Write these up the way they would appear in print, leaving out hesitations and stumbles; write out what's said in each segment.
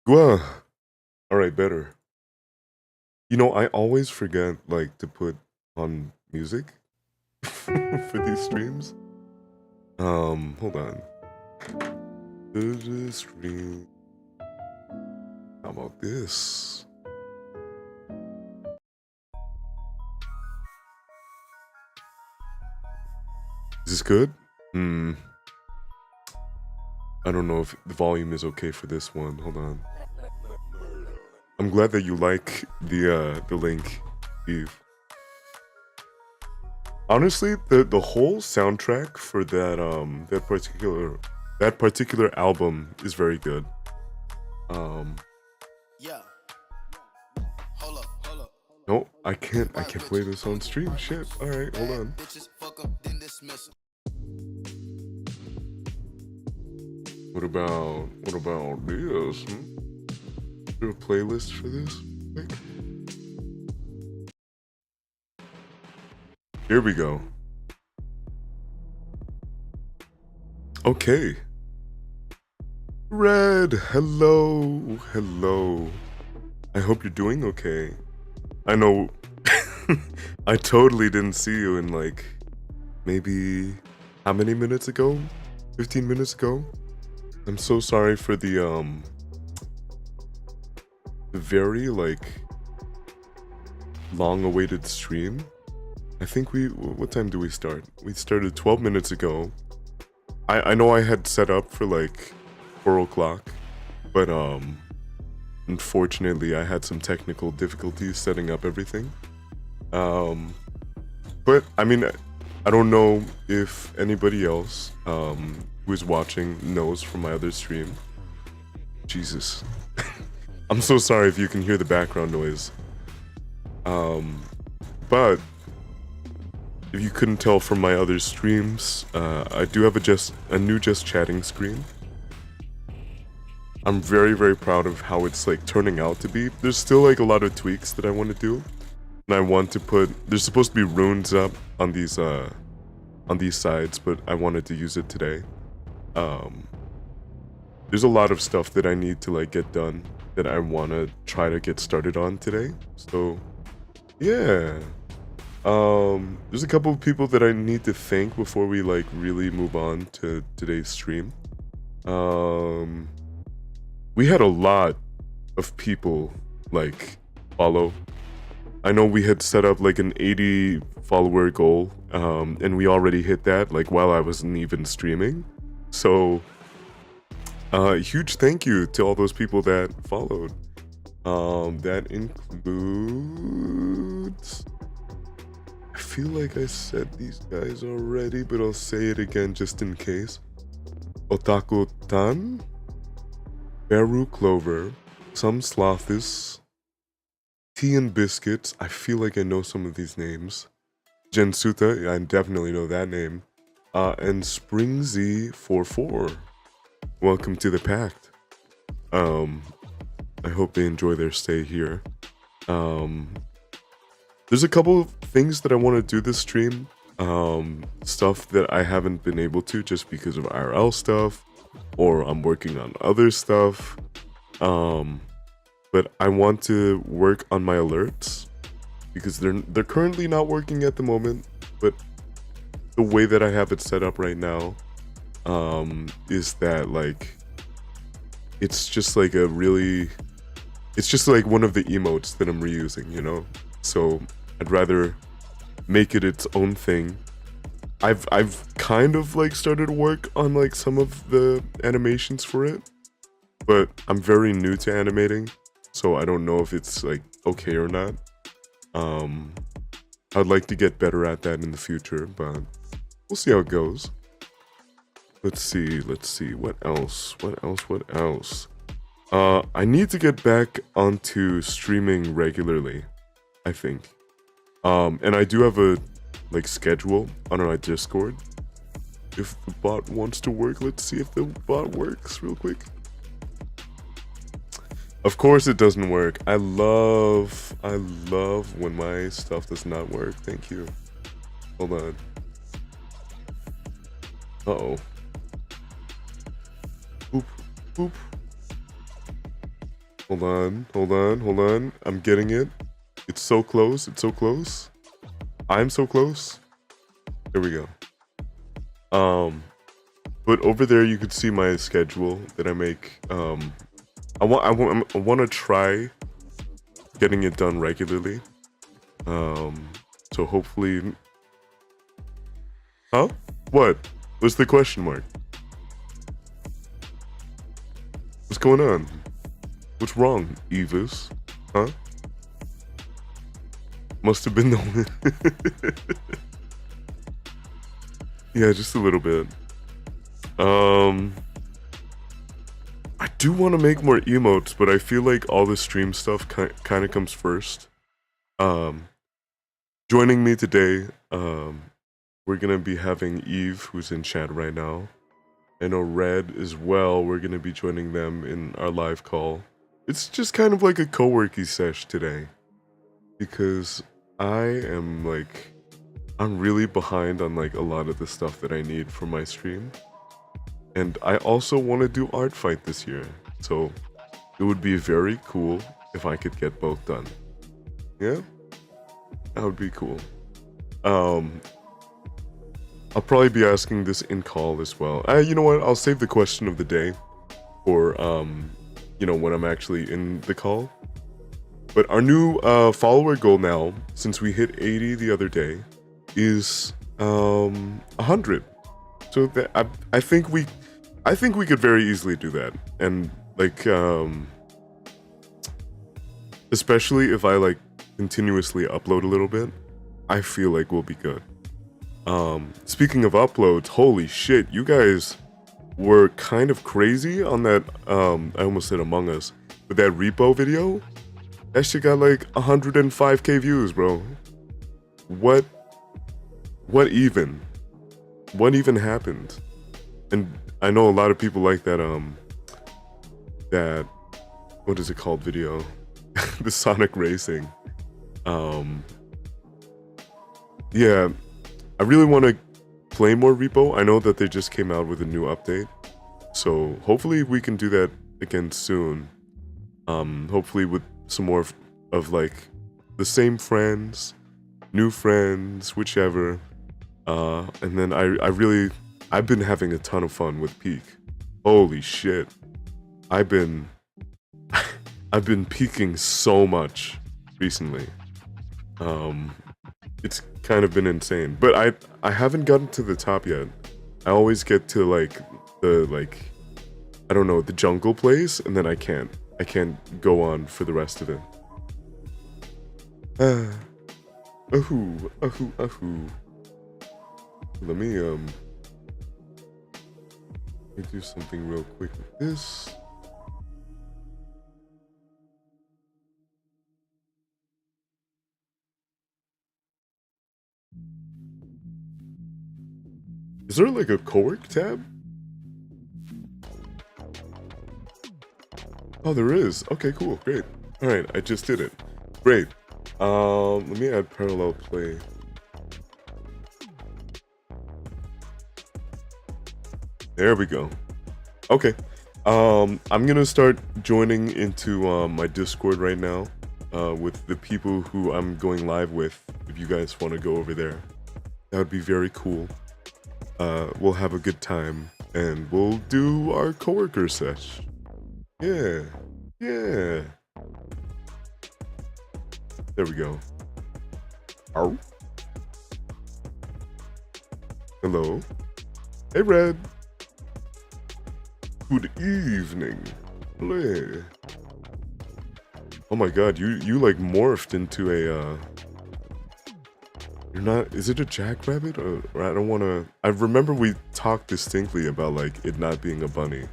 Gwa. All right, better. You know, I always forget like to put on music for these streams. Hold on. Stream. How about this? Is this good? I don't know if the volume is okay for this one. Hold on. I'm glad that you like the link, Eve. Honestly, the whole soundtrack for that particular album is very good. Yeah. Hold up. No, I can't play this on stream. Shit. All right, hold on. What about this? Is there a playlist for this? Here we go. Okay. Red, hello. I hope you're doing okay. I know I totally didn't see you in like maybe how many minutes ago? 15 minutes ago? I'm so sorry for the very like long awaited stream. I think what time do we start? We started 12 minutes ago. I know I had set up for like 4 o'clock, but unfortunately I had some technical difficulties setting up everything. But I mean, I don't know if anybody else who is watching knows from my other stream. Jesus. I'm so sorry if you can hear the background noise. But if you couldn't tell from my other streams, I do have a new just chatting screen. I'm very proud of how it's like turning out to be. There's still like a lot of tweaks that I want to do. And I want to there's supposed to be runes up on these sides, but I wanted to use it today. There's a lot of stuff that I need to like get done that I want to try to get started on today. So yeah. There's a couple of people that I need to thank before we like really move on to today's stream. We had a lot of people like follow. I know we had set up like an 80 follower goal, and we already hit that like while I wasn't even streaming. So huge thank you to all those people that followed. That includes, I feel like I said these guys already, but I'll say it again just in case. Otaku Tan, Beru Clover, Some Slothis, Tea and Biscuits. I feel like I know some of these names. Jensuta, I definitely know that name. And Springzy44. Welcome to the Pact. I hope they enjoy their stay here. There's a couple of things that I want to do this stream. Stuff that I haven't been able to just because of IRL stuff, or I'm working on other stuff. But I want to work on my alerts because they're currently not working at the moment. But the way that I have it set up right now, is that like it's just like it's just like one of the emotes that I'm reusing, you know? So I'd rather make it its own thing. I've kind of like started work on like some of the animations for it, but I'm very new to animating, so I don't know if it's like okay or not. I'd like to get better at that in the future, but we'll see how it goes. Let's see, what else? I need to get back onto streaming regularly, I think. And I do have a like schedule on our Discord. If the bot wants to work, let's see if the bot works real quick. Of course it doesn't work. I love when my stuff does not work. Thank you. Hold on. Uh-oh. Boop. Hold on. I'm getting it. It's so close. It's so close. I'm so close. There we go. But over there you could see my schedule that I make. I want to try getting it done regularly. So hopefully. Huh? What? What's the question mark? What's going on? What's wrong, Evis? Huh? Must have been the Yeah, just a little bit. I do want to make more emotes, but I feel like all the stream stuff kind of comes first. Joining me today, we're gonna be having Eve, who's in chat right now. I know Red as well. We're gonna be joining them in our live call. It's just kind of like a co-worky sesh today, because I'm really behind on like a lot of the stuff that I need for my stream. And I also want to do art fight this year. So it would be very cool if I could get both done. Yeah? That would be cool. I'll probably be asking this in call as well. You know what? I'll save the question of the day for, when I'm actually in the call. But our new follower goal now, since we hit 80 the other day, is 100. So that I think we could very easily do that. And like especially if I like continuously upload a little bit, I feel like we'll be good. Speaking of uploads, holy shit, you guys were kind of crazy on that I almost said Among Us, but that repo video, that shit got like 105k views, bro. What even happened? And I know a lot of people like that that, what is it called, video? The Sonic Racing. Yeah, I really want to play more repo. I know that they just came out with a new update, so hopefully we can do that again soon. Hopefully with some more of like the same friends, new friends, whichever. And then I've been having a ton of fun with Peak. Holy shit. I've been peaking so much recently. It's kind of been insane, but I haven't gotten to the top yet. I always get to like the I don't know, the jungle place, and then I can't go on for the rest of it. Ahoo. Let me do something real quick with this. Is there like a co-work tab? Oh, there is. Okay, cool, great. All right, I just did it. Great. Let me add parallel play. There we go. Okay. I'm gonna start joining into my Discord right now with the people who I'm going live with. If you guys want to go over there, that would be very cool. We'll have a good time and we'll do our coworker sesh. Yeah. There we go. Ow. Hello. Hey, Red. Good evening. Hello. Oh my god, you like morphed into a you're not, is it a jackrabbit? Or I don't wanna, I remember we talked distinctly about like it not being a bunny.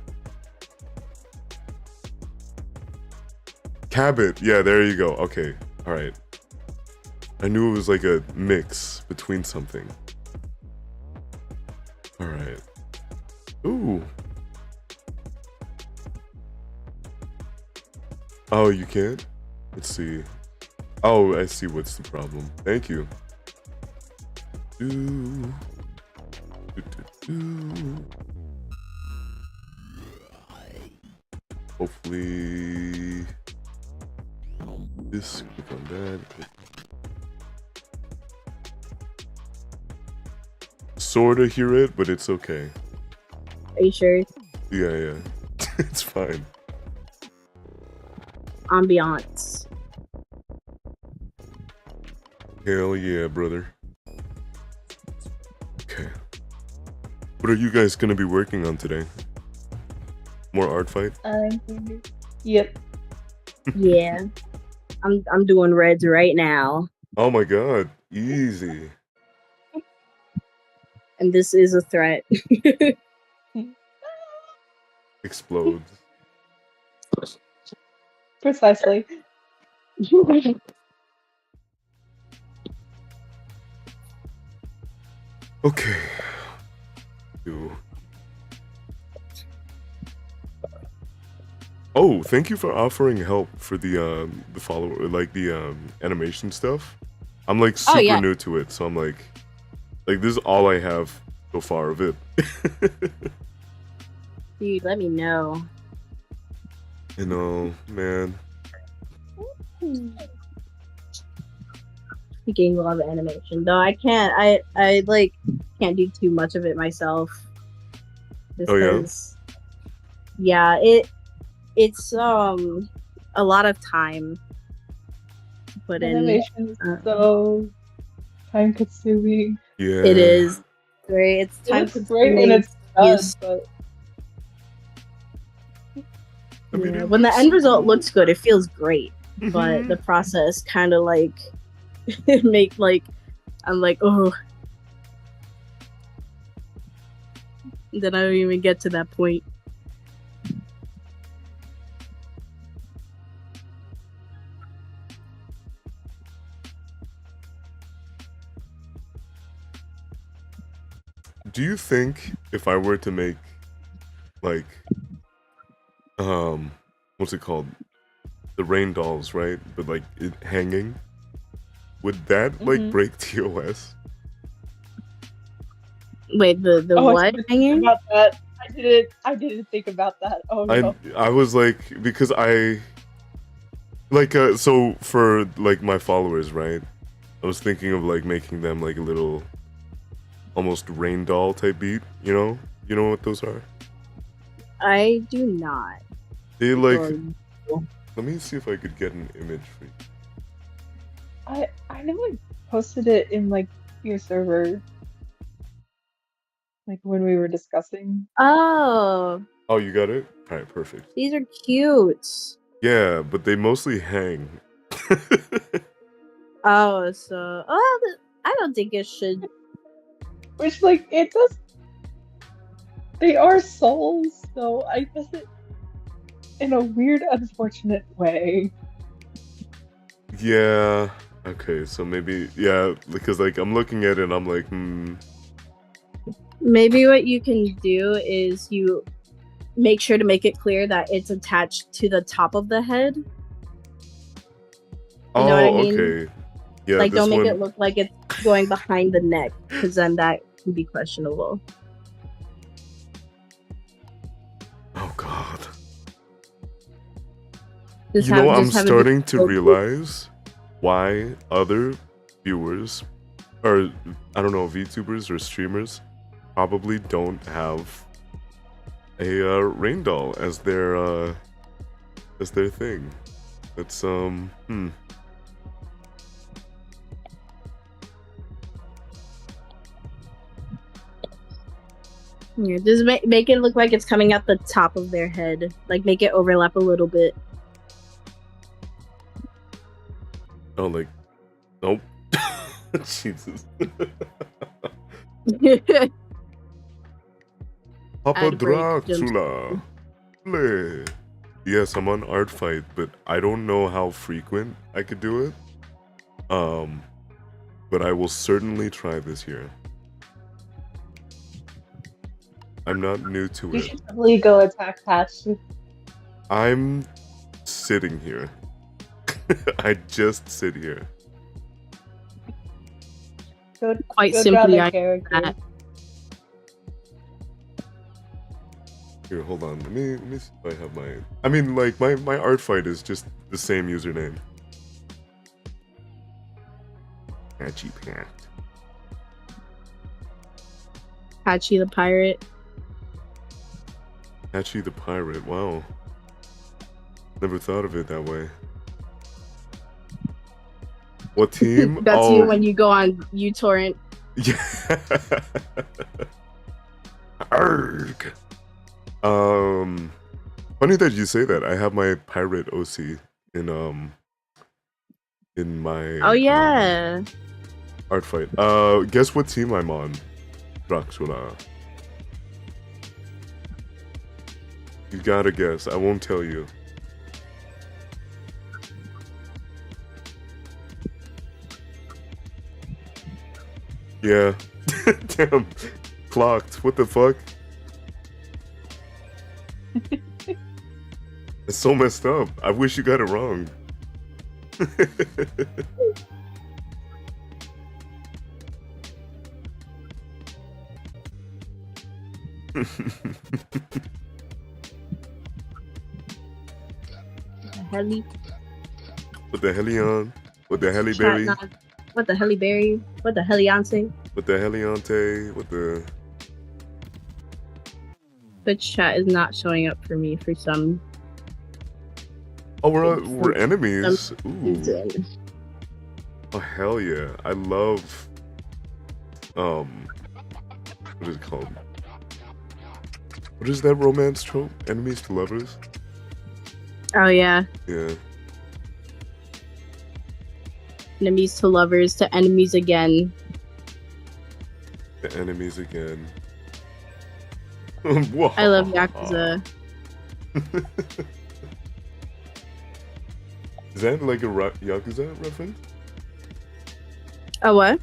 Cabot, yeah, there you go. Okay, alright. I knew it was like a mix between something. Alright. Ooh. Oh, you can't? Let's see. Oh, I see what's the problem. Thank you. Hopefully this, click on that. Sorta hear it, but it's okay. Are you sure? Yeah. It's fine. Ambiance. Hell yeah, brother. Okay. What are you guys gonna be working on today? More art fight? Yep. Yeah. I'm doing reds right now. Oh my god, easy. And this is a threat. Explodes. Precisely. Okay. Ew. Oh, thank you for offering help for the follower, like the animation stuff. I'm like super yeah. new to it, so I'm like this is all I have so far of it. Dude, let me know. You know, man. Speaking of animation, though, I can't. I like can't do too much of it myself. Just Oh, yeah? 'cause- yeah, it's a lot of time to put in. Animation is so time consuming. Yeah. It is. Right? It's It time looks consuming. great when it's done, Yes. but I mean, Yeah, it when the looks end so result cool. looks good, it feels great. But the process kind of like make like I'm like, oh. Then I don't even get to that point. Do you think if I were to make like what's it called? The rain dolls, right? But like it hanging, would that like break TOS? Wait, the oh, what I didn't think hanging? about that. I didn't think about that. Oh no. I was like, because I like so for like my followers, right? I was thinking of like making them like a little almost rain doll type beat, you know what those are? I do not. They like Or- let me see if I could get an image for you. I know I posted it in like your server, like when we were discussing. Oh, Oh, you got it? Alright, perfect. these are cute. Yeah, but they mostly hang. Oh, so I don't think it should. Which like it does. They are souls, so I guess it in a weird, unfortunate way. Yeah. Okay, so maybe yeah, because like I'm looking at it and I'm like, Maybe what you can do is you make sure to make it clear that it's attached to the top of the head. You know what I mean? Okay. Yeah, like, this don't make one, it look like it's going behind the neck, because then that can be questionable. oh god. Just You know, I'm just have it starting be- to realize why other viewers, or I don't know, VTubers or streamers, probably don't have a rain doll as their thing. It's Yeah, just make it look like it's coming out the top of their head. Like, make it overlap a little bit. Oh, like, nope. Jesus. Papa Ad break, Dracula. Play. Yes, I'm on art fight, but I don't know how frequent I could do it. But I will certainly try this year. I'm not new to You it. should probably go attack Patch. I'm sitting here. I just sit here. Quite Go simply, draw I the character. that. Here, hold on. Let me see if I have my. I mean, like my art fight is just the same username. Patchy Pat. Patchy the pirate. Patchy the pirate. Wow. Never thought of it that way. What team? That's you when you go on uTorrent. Yeah. Arg. Funny that you say that. I have my pirate OC in my Oh yeah. art fight. Guess what team I'm on? Dracula. You gotta guess. I won't tell you. Yeah. Damn. Clocked. What the fuck? It's so messed up. I wish you got it wrong. Heli. What the helion? What the heliberry? What the heliberry? What the heliante? What the heliante? What the... Twitch chat is not showing up for me for some. Oh, we're enemies. Ooh. reason. Oh hell yeah! I love. What is it called? What is that romance trope? Enemies to lovers. Oh yeah. Yeah. Enemies to lovers to enemies again. The enemies again. I love Yakuza. Is that like a Yakuza reference? A what?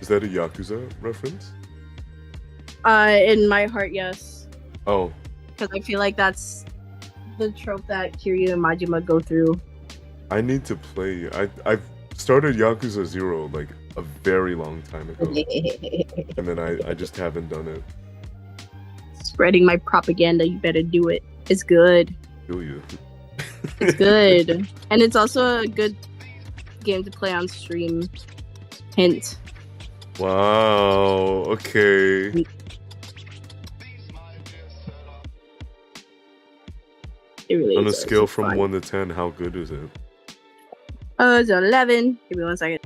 Is that a Yakuza reference? In my heart, yes. Oh. Because I feel like that's the trope that Kiryu and Majima go through. I need to play. I've started Yakuza 0 like a very long time ago. And then I just haven't done it. Spreading my propaganda, you better do it. It's good. Feel you. It's good. And it's also a good game to play on stream. Hint. Wow. Okay. It really On a is. scale It's from fun. 1 to 10, how good is it? It's 11. Give me 1 second.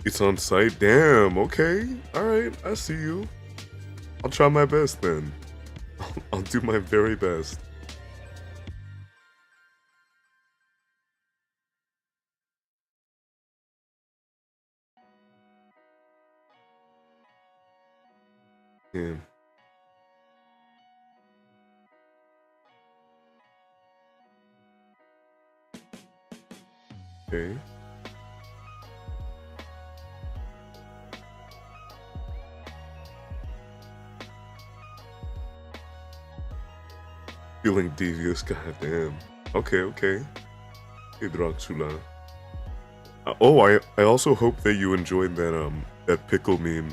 It's on site? Damn, okay. Alright, I see you. I'll try my best then. I'll do my very best. Yeah. Okay. Feeling devious, goddamn. Okay, okay. Hey, Dracula. Oh, I also hope that you enjoyed that pickle meme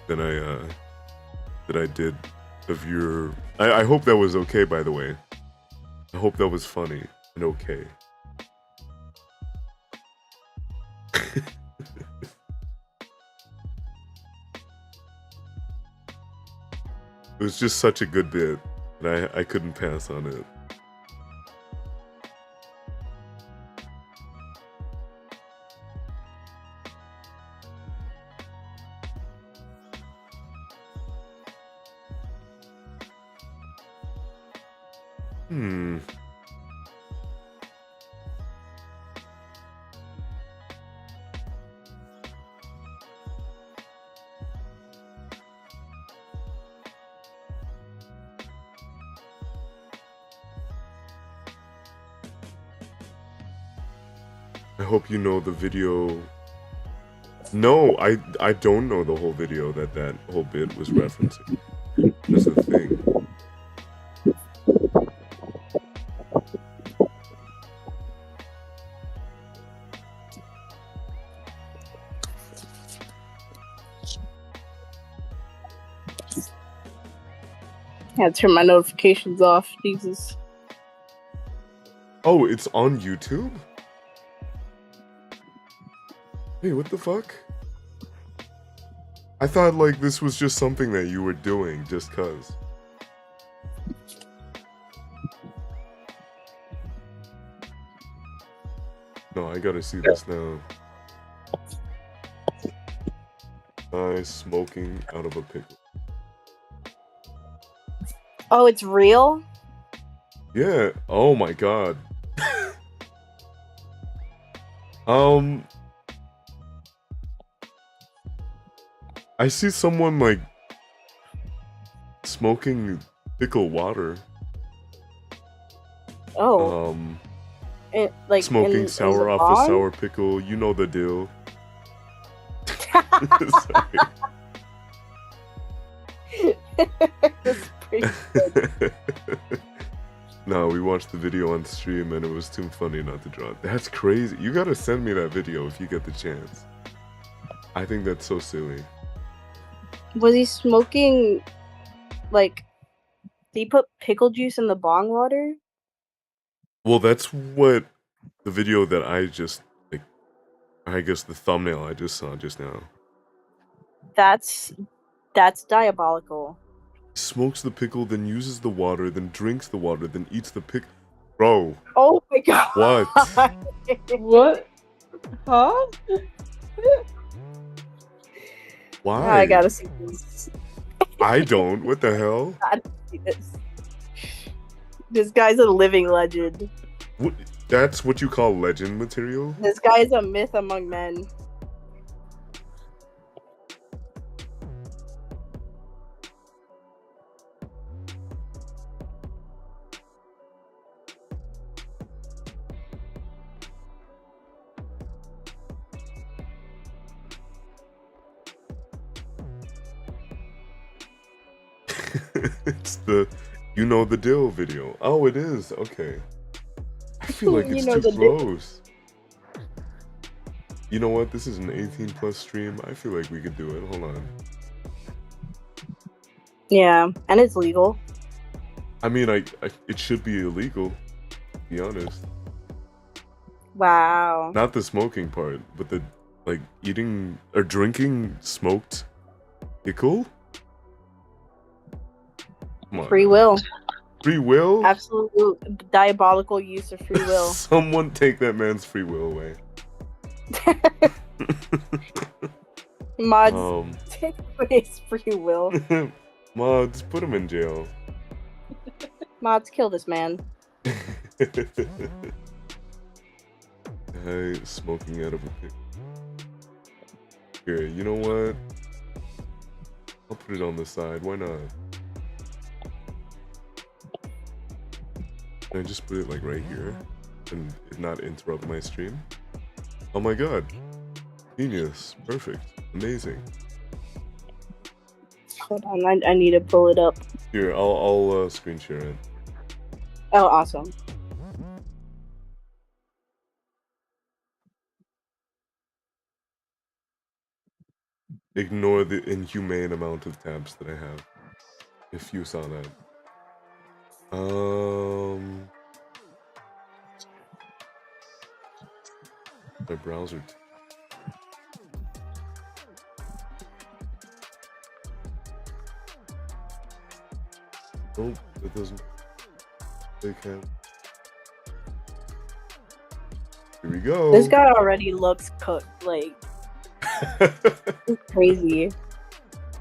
that I did of your. I hope that was okay, by the way. I hope that was funny and okay. It was just such a good bit that I couldn't pass on it. I hope you know the video. No, I don't know the whole video that whole bit was referencing. That's the thing. Can't turn my notifications off. Jesus. Oh, it's on YouTube? Wait, what the fuck? I thought like this was just something that you were doing just cuz. No, I gotta see this now. Smoking out of a pickle. Oh, it's real? Yeah. Oh my god. I see someone like smoking pickle water. Oh. Like smoking in sour the off bong? a sour pickle. You know the deal. That's pretty good. No, we watched the video on stream and it was too funny not to draw it. That's crazy. You gotta send me that video if you get the chance. I think that's so silly. Was he smoking, like, did he put pickle juice in the bong water? Well, that's what the video that I just, like, I guess the thumbnail I just saw just now. That's diabolical. Smokes the pickle, then uses the water, then drinks the water, then eats the pickle. Bro. Oh my god. What? What? Huh? Why? I gotta see this. I don't. What the hell? I gotta see this. This guy's a living legend. What? That's what you call legend material? This guy is a myth among men. It's the you know the deal video. Oh, it is. Okay. I feel like it's too close. You know what? This is an 18 plus stream. I feel like we could do it. Hold on. Yeah, and it's legal. I mean, it should be illegal, to be honest. Wow. Not the smoking part, but the like eating or drinking smoked pickle. Come on. Free will. Free will? Absolute diabolical use of free will. Someone take that man's free will away. Mods, take away his free will. Mods, put him in jail. Mods, kill this man. Hey, smoking out of a pickle. Here, you know what? I'll put it on the side. Why not? Can I just put it like right here and not interrupt my stream? Oh my god. Genius. Perfect. Amazing. Hold on, I need to pull it up. Here, I'll screen share it. Oh, awesome. Ignore the inhumane amount of tabs that I have. If you saw that. My browser. Oh, it doesn't. They can't. Here we go. This guy already looks cooked. Like, it's crazy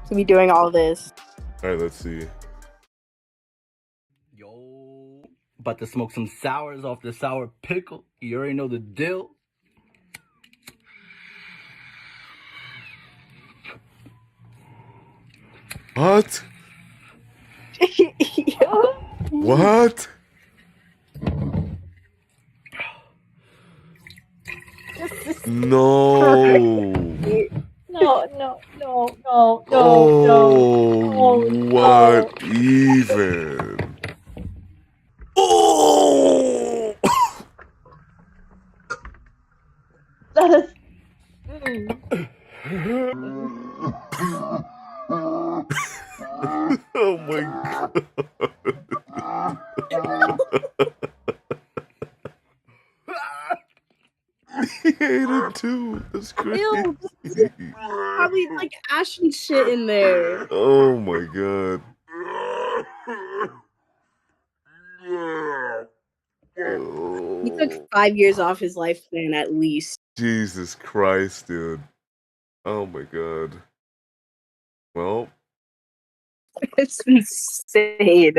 to be doing all this. Alright, let's see. Yo, about to smoke some sours off the sour pickle. You already know the deal. What? What? No. No. Oh, what even? Oh! That is. Oh my god. He ate it too. That's crazy. Ew, probably like ash and shit in there. Oh my god. He took Oh, 5 years off his lifespan at least. Jesus Christ, dude. Oh my god. Well, It's insane.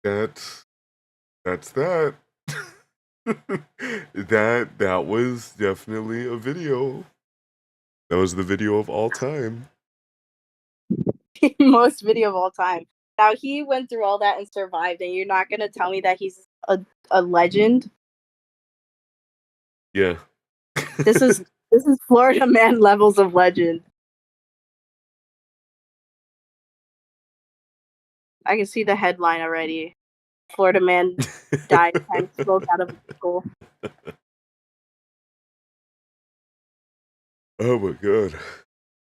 that's that. that was definitely a video. That was the video of all time. Most video of all time. Now he went through all that and survived, and you're not gonna tell me that he's a legend. Yeah. This is Florida man levels of legend. I can see the headline already. Florida man died trying to smoke out of a pickle. Oh my god.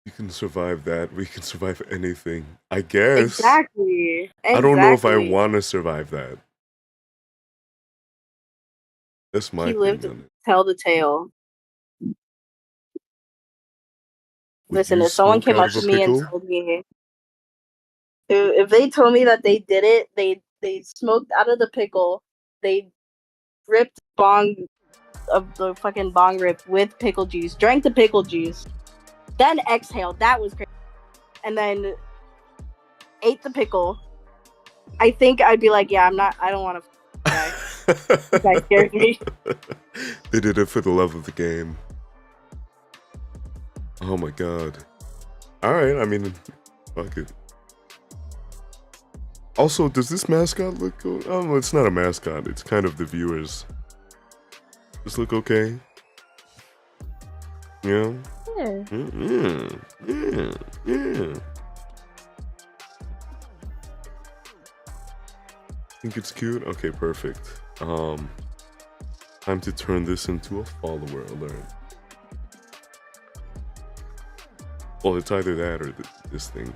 You can survive that. We can survive anything. I guess. Exactly. I don't know if I want to survive that. That's my He lived thing on to it. tell the tale. Would Listen, you if someone smoke came out up of a to me and pickle? told me, if they told me that they did it, they smoked out of the pickle, they ripped bong of the fucking bong rip with pickle juice, drank the pickle juice, then exhaled. That was crazy. And then ate the pickle. I think I'd be like, yeah, I don't want to die. That scared me. They did it for the love of the game. Oh my god. Alright, I mean, fuck it. Also, does this mascot look good? Oh, it's not a mascot. It's kind of the viewers. Does this look okay? Yeah? Yeah. Yeah. Think it's cute? Okay, perfect. Time to turn this into a follower alert. Well, it's either that or this thing.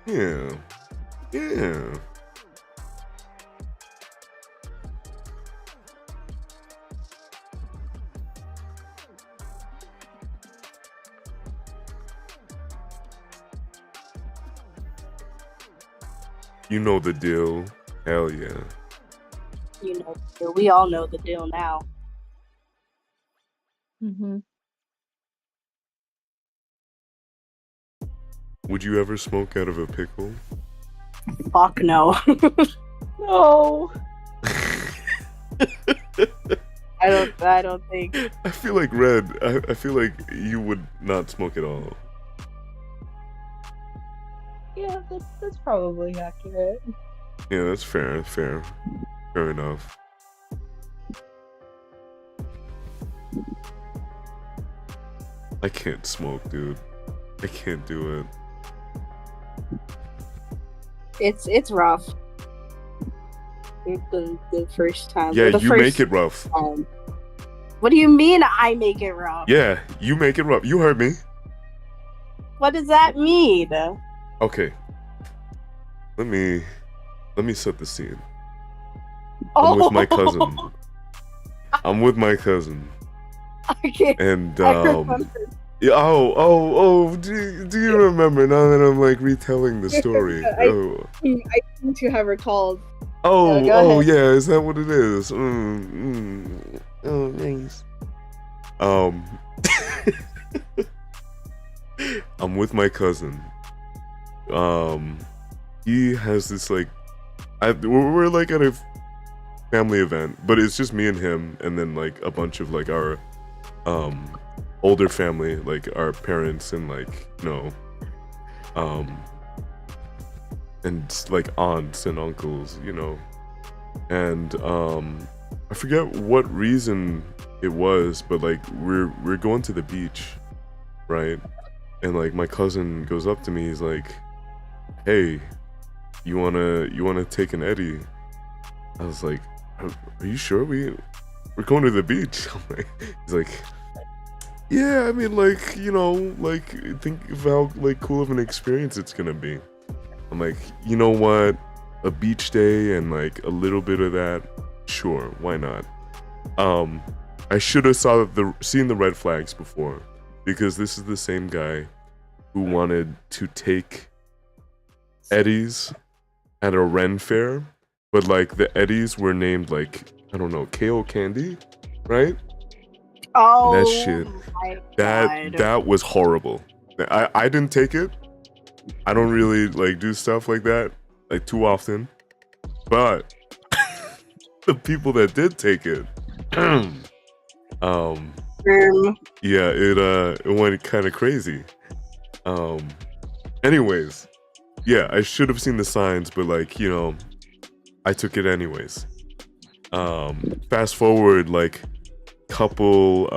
Yeah. Yeah. You know the deal. Hell yeah. You know, we all know the deal now. Mm-hmm. Would you ever smoke out of a pickle? Fuck no. No. I don't think. I feel like Red. I feel like you would not smoke at all. Yeah, that's probably accurate. Yeah, that's fair. Fair enough. I can't smoke, dude. I can't do it. It's rough. The first time. Yeah, the you first make it rough. time. What do you mean I make it rough? Yeah, you make it rough. You heard me. What does that mean? Okay. Let me set the scene. Oh, I'm with my cousin. I'm with my cousin. Okay. And I remember. yeah, oh, do you remember now that I'm like retelling the story? I seem to have recalled. Oh, go ahead. yeah, is that what it is? Oh, nice. I'm with my cousin. He has this like, we're like at a family event, but it's just me and him, and then like a bunch of like our older family, like our parents and like, and like aunts and uncles, and I forget what reason it was, but like we're going to the beach, right? And like my cousin goes up to me, he's like, "Hey, you wanna take an eddy?" I was like, "Are you sure we're going to the beach?" He's like, "Yeah, I mean, like, like think of how like cool of an experience it's gonna be." I'm like, "You know what? A beach day and like a little bit of that, sure, why not?" I should have seen the red flags before, because this is the same guy who wanted to take eddies at a Ren fair, but like the eddies were named like, I don't know, KO candy, right? Oh, And that shit, my God. that was horrible. I didn't take it. I don't really like do stuff like that like too often, but the people that did take it, yeah, it went kind of crazy. Anyways, yeah, I should have seen the signs, but like, I took it anyways. Fast forward like couple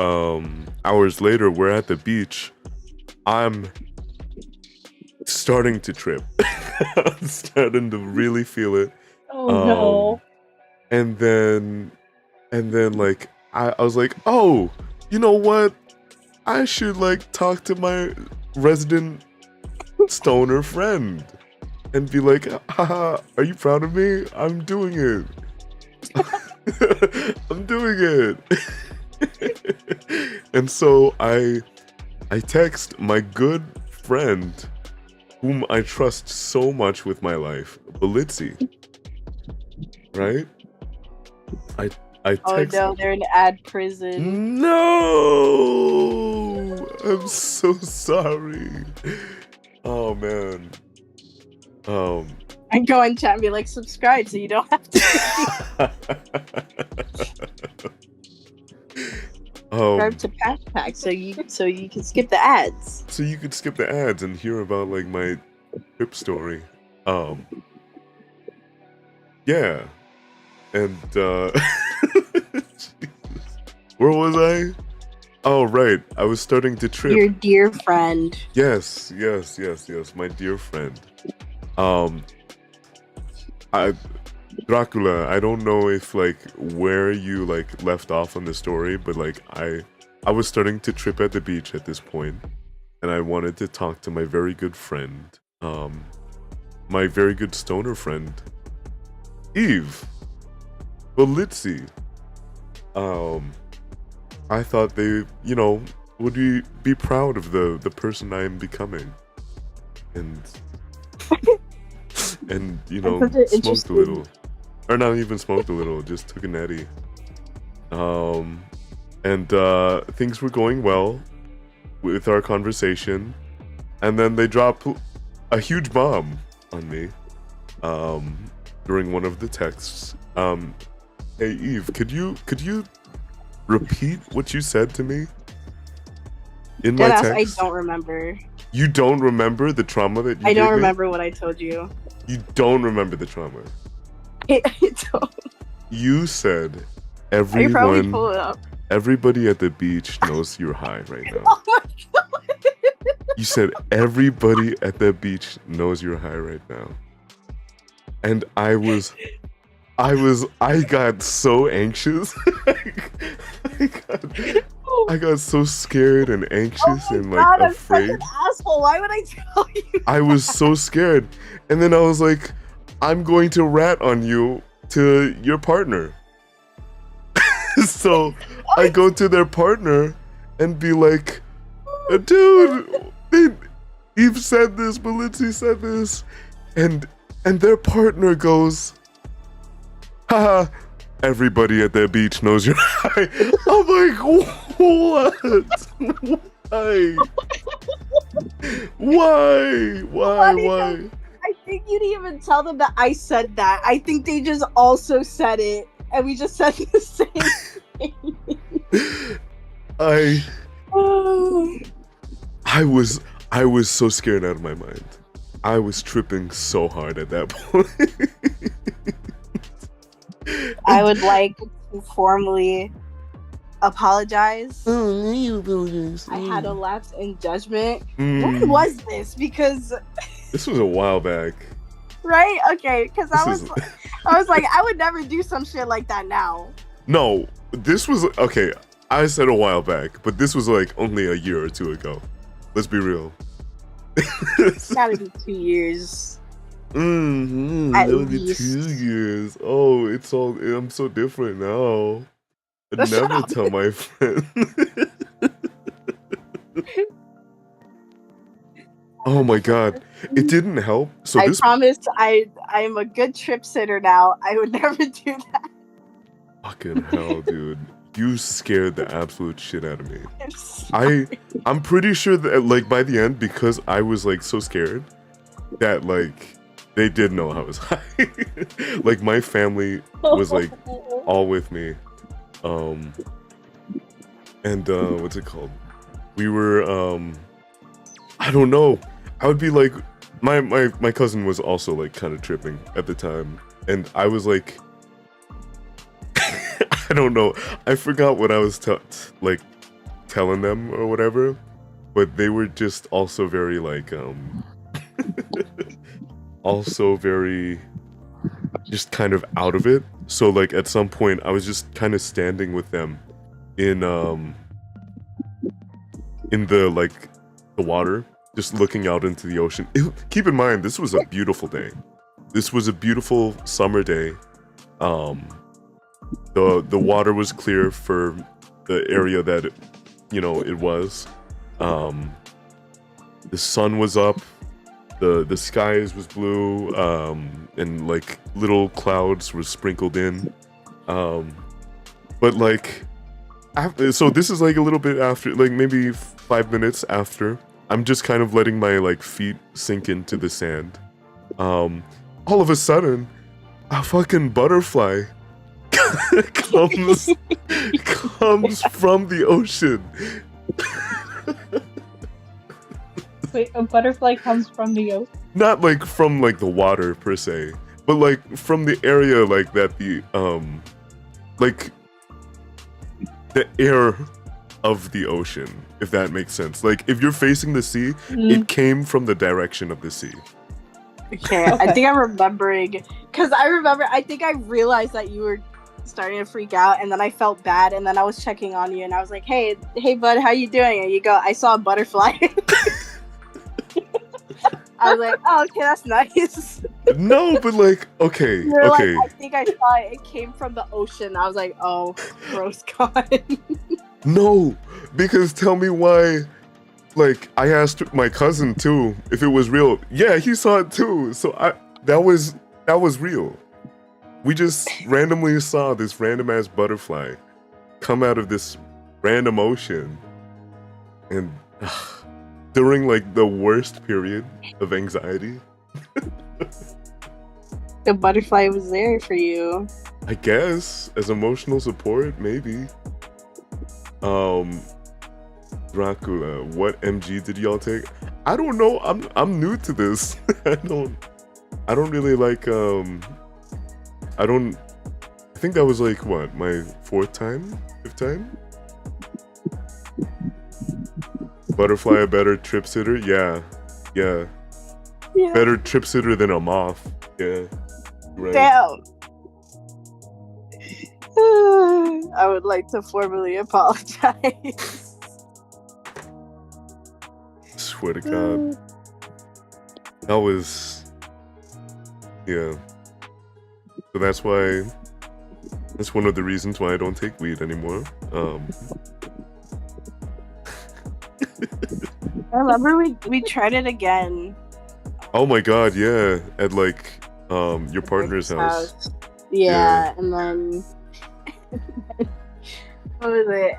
hours later, we're at the beach. I'm starting to trip. I'm starting to really feel it. Oh no. And then like I was like, "Oh, you know what? I should like talk to my resident stoner friend and be like, haha, are you proud of me? I'm doing it." I'm doing it. And so I text my good friend whom I trust so much with my life, Belitzi. Right? I text. Oh no, they're in ad prison. No, I'm so sorry. Oh man. I go in chat and be like, subscribe so you don't have to. Subscribe to Pack so you can skip the ads. So you could skip the ads and hear about like my trip story. Yeah. And where was I? Oh right, I was starting to trip. Your dear friend. Yes, my dear friend. Dracula, I don't know if like where you like left off on the story, but like I was starting to trip at the beach at this point, and I wanted to talk to my very good friend, my very good stoner friend, Eve Belitzi. I thought they, would be proud of the person I am becoming, and smoked a little, or not even smoked a little, just took a natty. And things were going well with our conversation, and then they drop a huge bomb on me during one of the texts. Hey Eve, could you repeat what you said to me in my text? I don't remember. You don't remember the trauma that you I don't gave me? remember what I told you. You don't remember the trauma. I don't. You said I probably everyone, pull it up. everybody at the beach knows you're high right now. Oh my God. You said everybody at the beach knows you're high right now. And I got so anxious. I got so scared and anxious and like God, afraid. I'm such an asshole. Why would I tell you? I was so scared. And then I was like, I'm going to rat on you to your partner. So I go to their partner and be like, dude, Eve said this, Belitzi said this. And their partner goes, haha, everybody at the beach knows you're high. I'm like, what? Why? I think you didn't even tell them that I said that. I think they just also said it, and we just said the same thing. I I was so scared out of my mind. I was tripping so hard at that point. I would like to formally apologize. I had a lapse in judgment. When was this? Because this was a while back. right? Okay, because I was like, I would never do some shit like that now. No, this was okay. I said a while back, but this was like only a year or two ago. Let's be real. It's gotta be 2 years. At That would be least. 2 years. Oh, it's all. I'm so different now. I'd Shut never up. tell my friend. Oh my god, it didn't help. So I this promise I'm a good trip sitter now. I would never do that. fucking hell, dude. You scared the absolute shit out of me. I'm sorry. I'm pretty sure that like by the end, because I was like so scared that like they did know I was high. Like my family was like all with me. And what's it called? We were I don't know. I would be like my cousin was also like kind of tripping at the time, and I was like I don't know. I forgot what I was like telling them or whatever, but they were just also very like also very just kind of out of it. So like at some point I was just kind of standing with them in the like the water, just looking out into the ocean. Keep in mind, this was a beautiful day. This was a beautiful summer day. The water was clear for the area that it was. The sun was up. The skies was blue. And like little clouds were sprinkled in. But like so this is like a little bit after, like maybe 5 minutes after. I'm just kind of letting my like feet sink into the sand. All of a sudden, a fucking butterfly comes from the ocean. Wait, a butterfly comes from the ocean? Not like from like the water per se, but like from the area like that like the air of the ocean, if that makes sense. Like if you're facing the sea, it came from the direction of the sea. Okay, I think I'm remembering, because I think I realized that you were starting to freak out, and then I felt bad, and then I was checking on you, and I was like, hey bud, how you doing? And you go, I saw a butterfly. I was like, oh, okay, that's nice. No, but like, okay, You're okay. like, I think I saw it. It came from the ocean. I was like, oh, gross god. No, because tell me why. Like I asked my cousin too if it was real. Yeah, he saw it too. So that was real. We just randomly saw this random ass butterfly come out of this random ocean, and during like the worst period of anxiety. The butterfly was there for you. I guess as emotional support, maybe. Dracula, what MG did y'all take? I don't know. I'm new to this. I don't really like I think that was like what, my 5th time? Butterfly a better trip sitter? Yeah. Better trip sitter than a moth. Yeah. Right. Damn. I would like to formally apologize. Swear to God. That was... Yeah. So that's one of the reasons why I don't take weed anymore. I remember we tried it again. Oh my god, yeah. At like your partner's house. Yeah, and then what was it?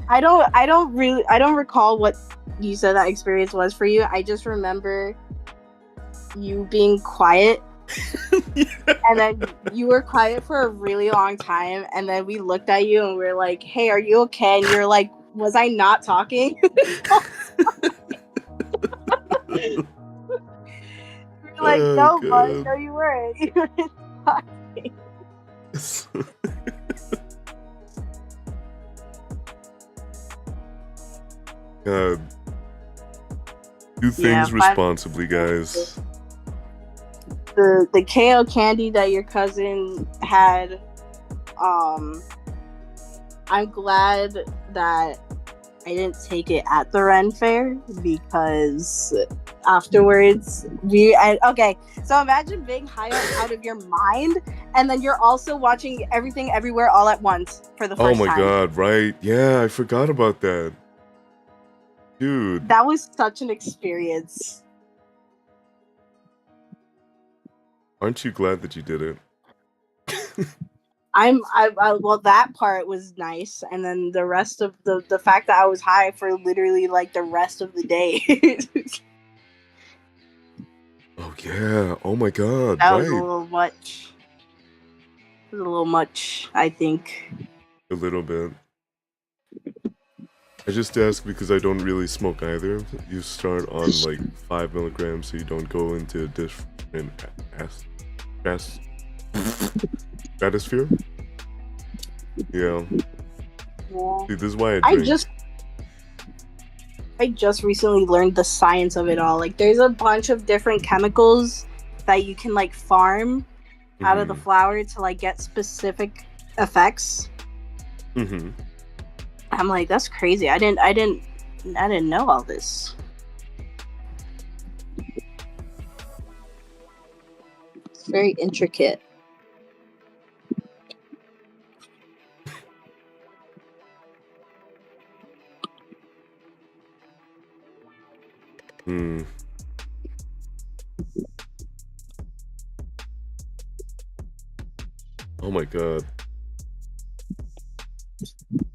I don't recall what you said that experience was for you. I just remember you being quiet And then you were quiet for a really long time, and then we looked at you and we were like, "Hey, are you okay?" And you're like, "Was I not talking?" We're like, Oh "No, bud, god. no, you weren't. You weren't talking." God. Do Yeah, things responsibly, guys. The KO candy that your cousin had, I'm glad that I didn't take it at the Ren Fair, because afterwards okay, so imagine being high out of your mind, and then you're also watching Everything Everywhere All at Once for the Oh first my time. god, right? Yeah, I forgot about that. Dude. That was such an experience. Aren't you glad that you did it? Well, that part was nice, and then the rest of the fact that I was high for literally like the rest of the day. Oh yeah. Oh my god, That was a right. little much. It was a little much, I think. A little bit. I just ask because I don't really smoke either. You start on like 5 milligrams so you don't go into a different stratosphere. Yeah. Yeah. See, this is why I I drink. just recently learned the science of it all. Like, there's a bunch of different chemicals that you can like farm out of the flower to like get specific effects. I'm like, that's crazy. I didn't know all this. It's very intricate. Oh my god.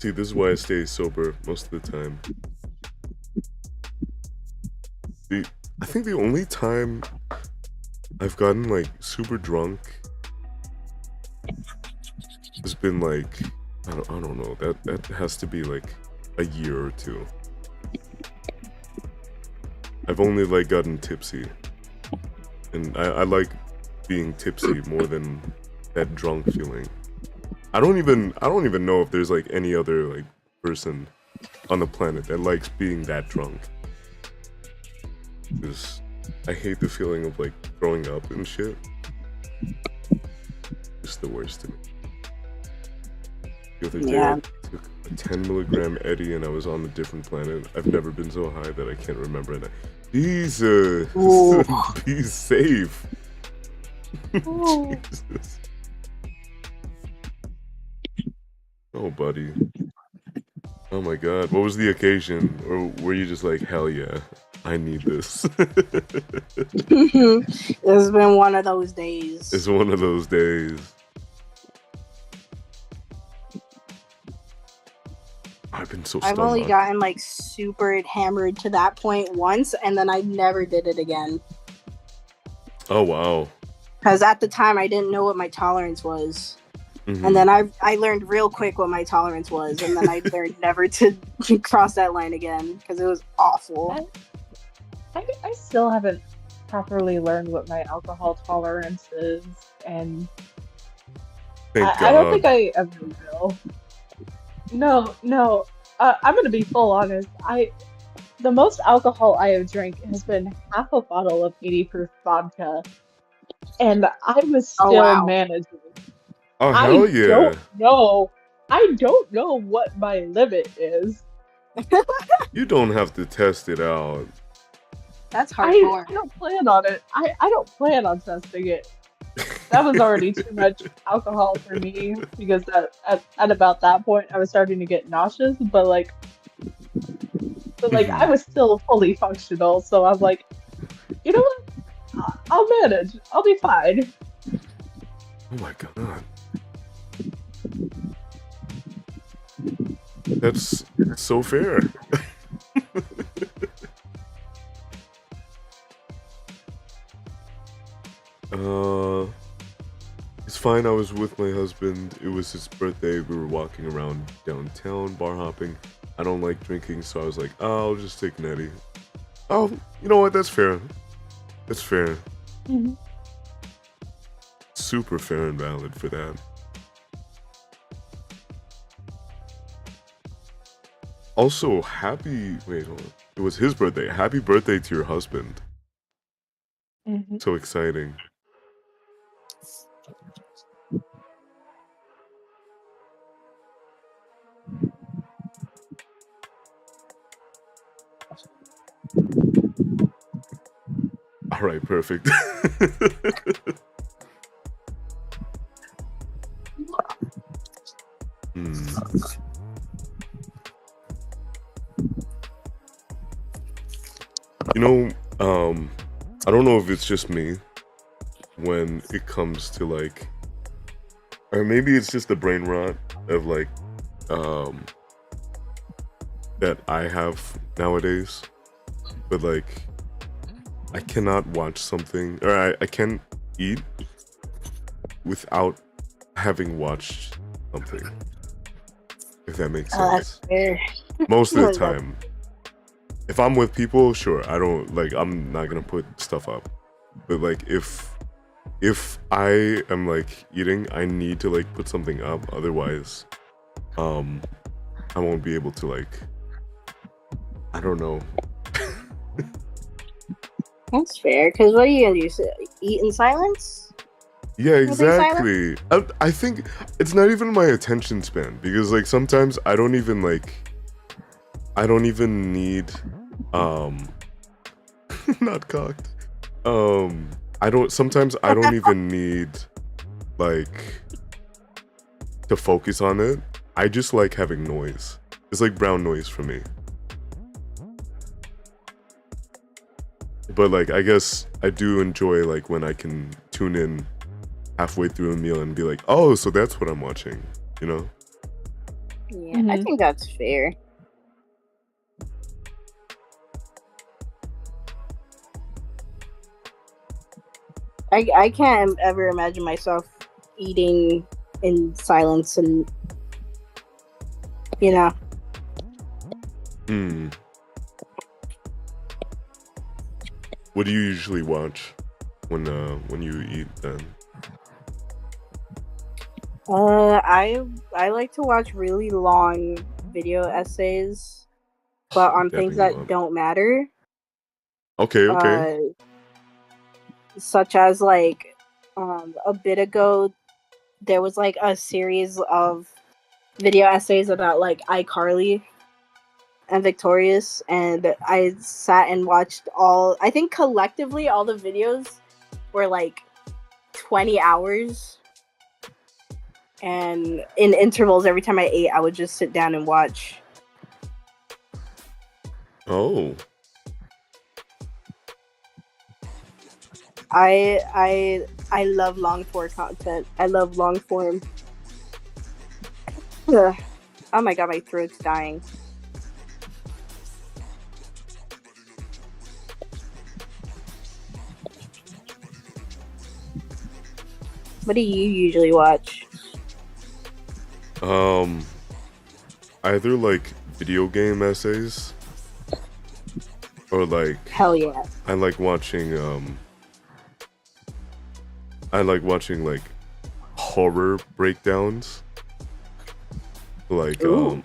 See, this is why I stay sober most of the time. See, I think the only time I've gotten like super drunk has been like, I don't know, that has to be like a year or two. I've only like gotten tipsy, and I like being tipsy more than that drunk feeling. I don't even know if there's like any other like person on the planet that likes being that drunk. Because I hate the feeling of like throwing up and shit. It's the worst to me. The other day I took a 10 milligram Eddie and I was on a different planet. I've never been so high that I can't remember that. Jesus, be safe. Jesus. Oh, buddy. Oh my god, what was the occasion? Or were you just like, hell yeah, I need this? It's been one of those days. It's one of those days. I've been so I've only gotten like super hammered to that point once, and then I never did it again. Oh wow. Because at the time I didn't know what my tolerance was. And then I learned real quick what my tolerance was, and then I learned never to cross that line again because it was awful. I still haven't properly learned what my alcohol tolerance is, and I don't think I ever will. No. I'm gonna be full honest. The most alcohol I have drank has been half a bottle of 80 proof vodka, and I was still managing. Oh hell yeah! I don't know what my limit is. You don't have to test it out. That's hardcore. I don't plan on it. I don't plan on testing it. That was already too much alcohol for me, because at about that point I was starting to get nauseous, but I was still fully functional, so I'm like, you know what? I'll manage. I'll be fine. Oh my god. That's so fair. it's fine. I was with my husband. It was his birthday. We were walking around downtown, bar hopping. I don't like drinking, so I was like, oh, I'll just take Nettie. Oh, you know what? That's fair. That's fair. Mm-hmm. Super fair and valid for that. Also, wait, hold on. It was his birthday. Happy birthday to your husband. Mm-hmm. So exciting. All right, perfect. You know, I don't know if it's just me when it comes to like, or maybe it's just the brain rot of like, that I have nowadays, but like, I cannot watch something, or I can't eat without having watched something, if that makes sense. Fair. Most of the time. If I'm with people, sure, I don't, like, I'm not gonna put stuff up. But like, if I am like eating, I need to like put something up, otherwise, I won't be able to like, I don't know. That's fair, because what are you gonna do? Eat in silence? Yeah, exactly. I think it's not even my attention span, because like sometimes I don't even need not cocked. Sometimes I don't even need like to focus on it. I just like having noise. It's like brown noise for me. But like, I guess I do enjoy like when I can tune in halfway through a meal and be like, oh, so that's what I'm watching, you know? Yeah, I think that's fair. I can't ever imagine myself eating in silence, and you know. What do you usually watch when you eat then? I like to watch really long video essays, but on things that don't matter. Okay. Such as like, a bit ago, there was like a series of video essays about like iCarly and Victorious, and I sat and watched I think collectively all the videos were like 20 hours, and in intervals every time I ate I would just sit down and watch. Oh. I love long form content. I love long form. Ugh. Oh my god, my throat's dying. What do you usually watch? Either like video game essays, or like, hell yeah, I like watching like horror breakdowns, like either